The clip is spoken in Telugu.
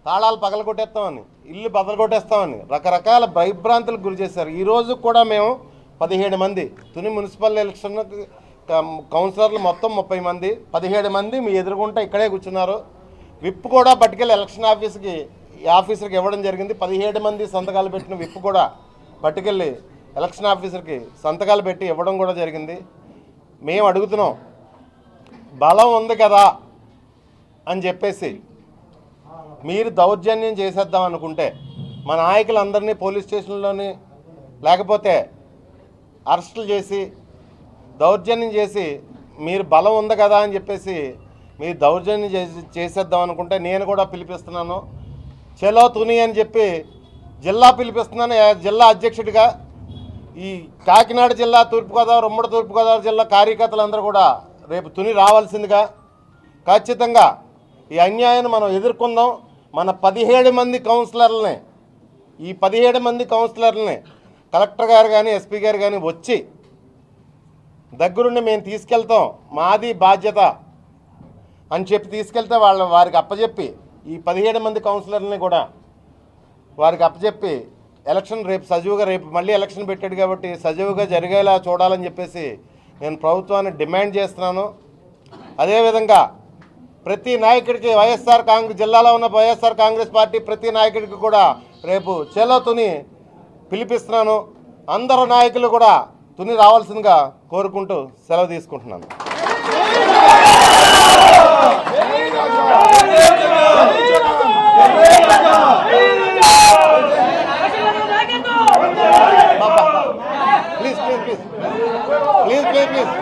తాళాలు పగలగొట్టేస్తామని, ఇల్లు బదలగొట్టేస్తామని రకరకాల భయభ్రాంతులకు గురి చేశారు. ఈరోజు కూడా మేము 17 మంది తుని మున్సిపల్ ఎలక్షన్ కౌన్సిలర్లు మొత్తం 30 మంది, 17 మంది మీ ఎదురుగుంటా ఇక్కడే కూర్చున్నారు. విప్ కూడా పట్టుకెళ్ళి ఎలక్షన్ ఆఫీసర్కి ఇవ్వడం జరిగింది. 17 మంది సంతకాలు పెట్టిన విప్ కూడా పట్టుకెళ్ళి ఎలక్షన్ ఆఫీసర్కి సంతకాలు పెట్టి ఇవ్వడం కూడా జరిగింది. మేము అడుగుతున్నాం, బలం ఉంది కదా అని చెప్పేసి మీరు దౌర్జన్యం చేసేద్దాం అనుకుంటే మా నాయకులందరినీ పోలీస్ స్టేషన్లోని లేకపోతే అరెస్టులు చేసి దౌర్జన్యం చేసి మీరు బలం ఉంది కదా అని చెప్పేసి మీరు దౌర్జన్యం చేసేద్దాం అనుకుంటే నేను కూడా పిలిపిస్తున్నాను. చలో తుని అని చెప్పి జిల్లా పిలిపిస్తున్నాను. జిల్లా అధ్యక్షుడిగా ఈ కాకినాడ జిల్లా, తూర్పుగోదావరి, ఉమ్మడి తూర్పుగోదావరి జిల్లా కార్యకర్తలందరూ కూడా రేపు తుని రావాల్సిందిగా, ఖచ్చితంగా ఈ అన్యాయాన్ని మనం ఎదుర్కొందాం. మన 17 మంది కౌన్సిలర్లని, ఈ 17 మంది కౌన్సిలర్లని కలెక్టర్ గారు కానీ ఎస్పీ గారు కానీ వచ్చి దగ్గరుండి మేము తీసుకెళ్తాం, మాది బాధ్యత అని చెప్పి తీసుకెళ్తే వారికి అప్పచెప్పి ఈ 17 మంది కౌన్సిలర్ని కూడా వారికి అప్పచెప్పి ఎలక్షన్ రేపు సజీవుగా, రేపు మళ్ళీ ఎలక్షన్ పెట్టాడు కాబట్టి సజీవుగా జరిగేలా చూడాలని చెప్పేసి నేను ప్రభుత్వాన్ని డిమాండ్ చేస్తున్నాను. అదేవిధంగా ప్రతి నాయకుడికి జిల్లాలో ఉన్న వైఎస్ఆర్ కాంగ్రెస్ పార్టీ ప్రతి నాయకుడికి కూడా రేపు చలో తుని పిలిపిస్తున్నాను. అందరు నాయకులు కూడా తుని రావాల్సిందిగా కోరుకుంటూ సెలవు తీసుకుంటున్నాను. Please please please please please please